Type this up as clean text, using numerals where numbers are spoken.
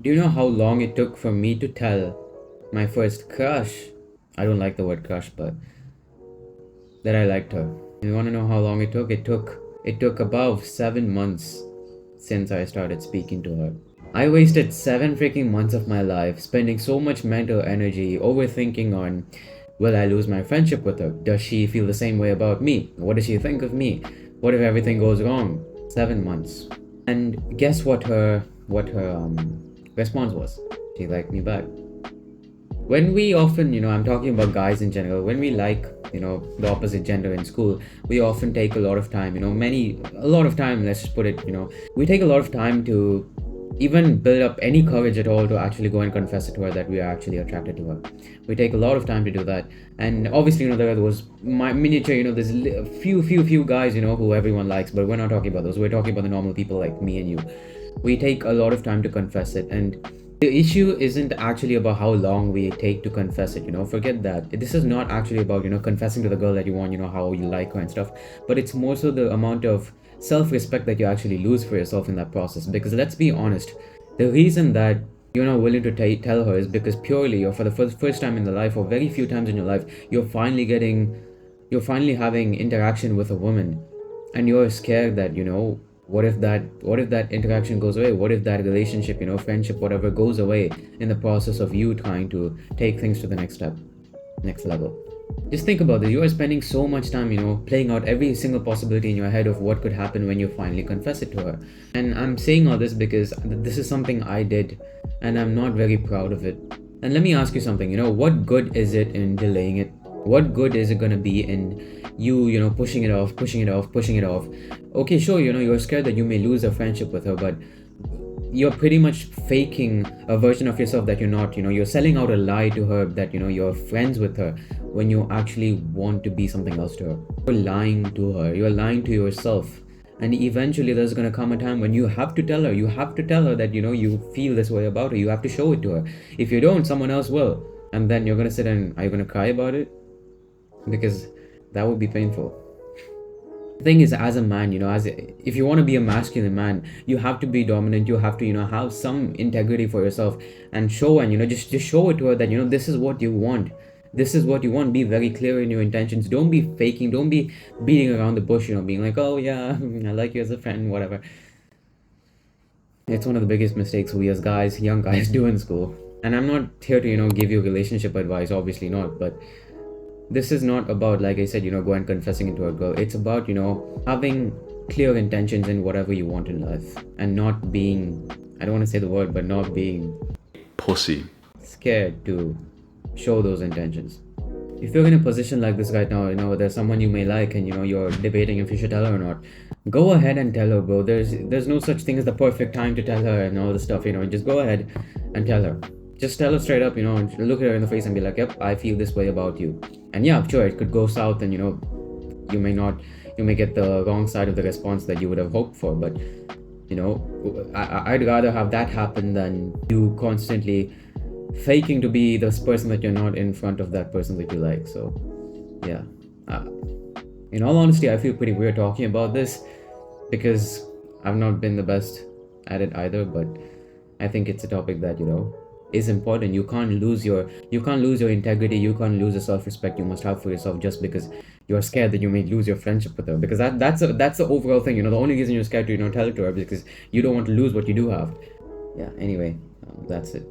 Do you know how long it took for me to tell my first crush? I don't like the word crush, but that I liked her. You want to know how long it took? It took about 7 months since I started speaking to her. I wasted 7 freaking months of my life spending so much mental energy overthinking on, will I lose my friendship with her? Does she feel the same way about me? What does she think of me? What if everything goes wrong? 7 months. And guess what her response was? She liked me back. When we often, I'm talking about guys in general, when we like, the opposite gender in school, we often take a lot of time, a lot of time, let's just put it, we take a lot of time to even build up any courage at all to actually go and confess it to her that we are actually attracted to her. We take a lot of time to do that. And obviously, there are those miniature, there's few guys, who everyone likes, but we're not talking about those. We're talking about the normal people like me and you. We take a lot of time to confess it, and the issue isn't actually about how long we take to confess it. Forget that. This is not actually about, confessing to the girl that you want, how you like her and stuff, but it's more so the amount of self-respect that you actually lose for yourself in that process. Because let's be honest, the reason that you're not willing to tell her is because purely, or for the first time in the life, or very few times in your life, you're finally having interaction with a woman, and you're scared that, what if that interaction goes away? What if that relationship, friendship, whatever, goes away in the process of you trying to take things to the next step, next level? Just think about this. You are spending so much time, playing out every single possibility in your head of what could happen when you finally confess it to her. And I'm saying all this because this is something I did, and I'm not very proud of it. And let me ask you something, what good is it in delaying it? What good is it gonna be in you, pushing it off, pushing it off, pushing it off? Okay, sure, you're scared that you may lose a friendship with her, but you're pretty much faking a version of yourself that you're not. You're selling out a lie to her that you're friends with her when you actually want to be something else to her. You're lying to her, you're lying to yourself. And eventually there's going to come a time when you have to tell her that you feel this way about her. You have to show it to her. If you don't, someone else will. And then you're going to sit and are you going to cry about it? Because that would be painful. The thing is, as a man, if you want to be a masculine man, you have to be dominant. You have to have some integrity for yourself, and show, and just show it to her that this is what you want. This is what you want. Be very clear in your intentions. Don't be faking, don't be beating around the bush, being like, oh yeah, I like you as a friend, whatever. It's one of the biggest mistakes we as guys, young guys, do in school. And I'm not here to give you relationship advice, obviously not, but this is not about, like I said, go and confessing into a girl. It's about having clear intentions in whatever you want in life, and not being, I don't want to say the word, but not being pussy. scared to show those intentions. If you're in a position like this right now, there's someone you may like, and you're debating if you should tell her or not, go ahead and tell her, bro. There's no such thing as the perfect time to tell her and all this stuff. Just go ahead and tell her. Just tell her straight up, and look at her in the face and be like, yep, I feel this way about you. And yeah, sure, it could go south, and you may get the wrong side of the response that you would have hoped for. But I'd rather have that happen than you constantly faking to be this person that you're not in front of that person that you like. So yeah, in all honesty, I feel pretty weird talking about this because I've not been the best at it either. But I think it's a topic that is important. You can't lose your integrity. You can't lose the self-respect you must have for yourself just because you're scared that you may lose your friendship with her. Because that's the overall thing. The only reason you're scared to tell it to her because you don't want to lose what you do have. Yeah. Anyway, that's it.